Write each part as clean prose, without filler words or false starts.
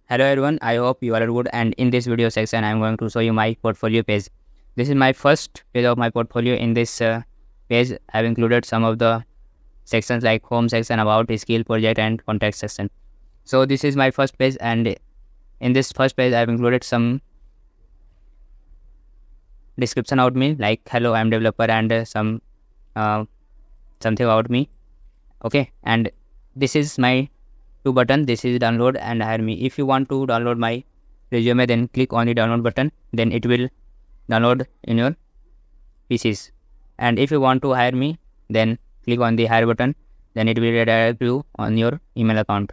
Hello everyone, I hope you are good, and in this video section I am going to show you my portfolio page. This is my first page of my portfolio. In this page I have included some of the sections like home section, about, skill, project and contact section. So this is my first page, and in this first page I have included some description about me, like hello, I am developer, and something about me. Okay, and this is my two button. This is download and hire me. If you want to download my resume, then click on the download button, then it will download in your PCs. And if you want to hire me, then click on the hire button, then it will redirect you on your email account.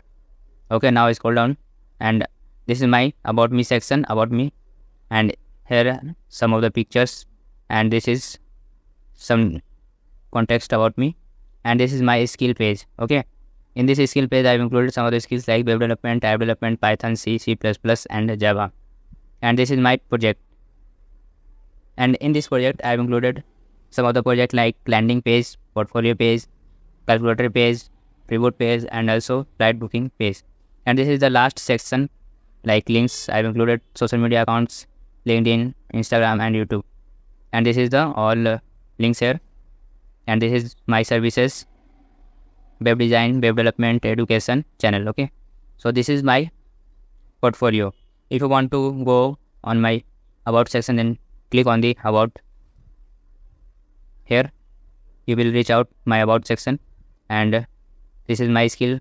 Okay, now scroll down, and this is my about me section, about me, and here are some of the pictures, and this is some context about me, and this is my skill page. Okay, in this skill page I have included some of the skills like web development, app development, Python, C, C++ and Java. And this is my project, and in this project I have included some of the project like landing page, portfolio page, calculator page, reward page, and also flight booking page. And this is the last section, like links. I have included social media accounts, LinkedIn, Instagram and YouTube. And this is the all links here. And this is my services, web design, web development, education channel. Okay, so this is my portfolio. If you want to go on my about section, then click on the about. Here you will reach out my about section, and this is my skill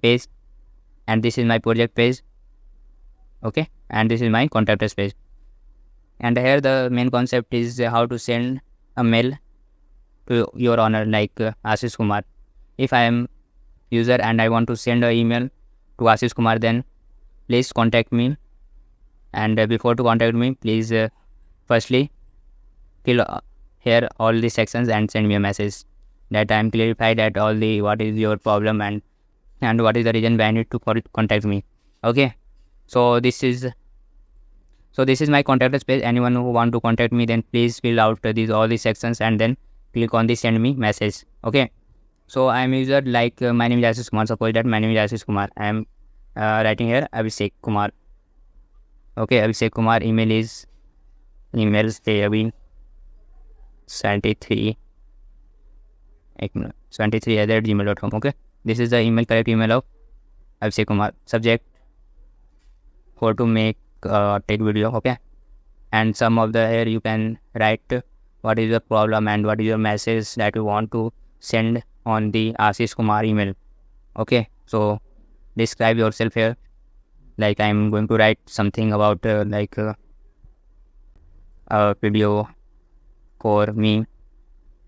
page, and this is my project page. Okay, and this is my contact us page. And here the main concept is how to send a mail to your owner, like Ashish Kumar. If I am user and I want to send an email to Ashish Kumar, then please contact me. And before to contact me, please firstly fill here all the sections and send me a message that I am clarified that all the what is your problem and what is the reason why I need to contact me. Okay, so this is my contact us page. Anyone who want to contact me, then please fill out all these sections and then click on the send me message. Okay, so I am user, like my name is Ashish Kumar. Suppose that my name is Ashish Kumar. I am writing here Abhishek Kumar. Okay, Abhishek Kumar. Email is abhi73 @gmail.com. Okay, this is the email, correct email of Abhishek Kumar. Subject: how to make tech video. Okay, and some of the here you can write what is the problem and what is your message that you want to send on the Ashish Kumar email. Okay, so describe yourself here, like I am going to write something about like a video for me,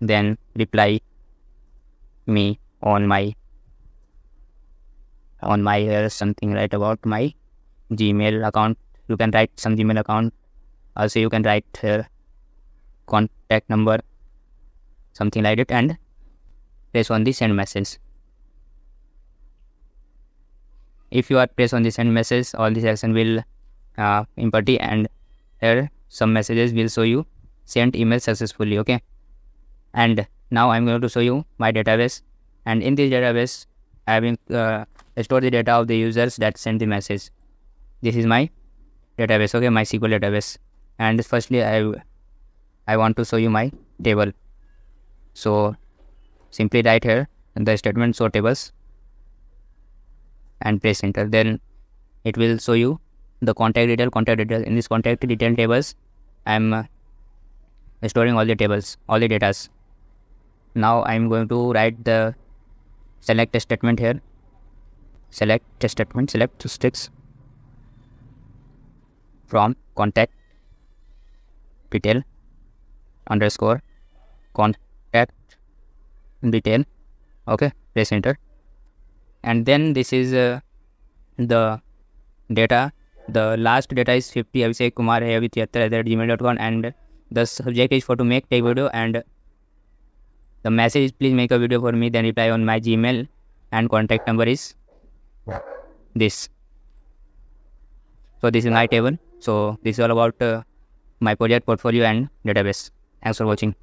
then reply me on my something, right, about my Gmail account. You can write some Gmail account. Also you can write contact number, something like it, and press on the send message. If you are press on the send message, all the section will empty, and here some messages will show you sent email successfully. Okay, and now I'm going to show you my database, and in this database I have stored the data of the users that sent the message. This is my database. Okay, my SQL database. And firstly I want to show you my table. So simply write here the statement show tables and press enter. Then it will show you the contact detail. In this contact detail tables I am storing all the tables, all the datas. Now I am going to write the select statement here. Select sticks from contact detail underscore contact detail. Okay, press enter. And then this is the data. The last data is 50 Abhishek Kumar @gmail.com, and the subject is for to make tech video, and the message is please make a video for me, then reply on my Gmail, and contact number is this. So this is my table. So this is all about my project, portfolio and database. Thanks for watching.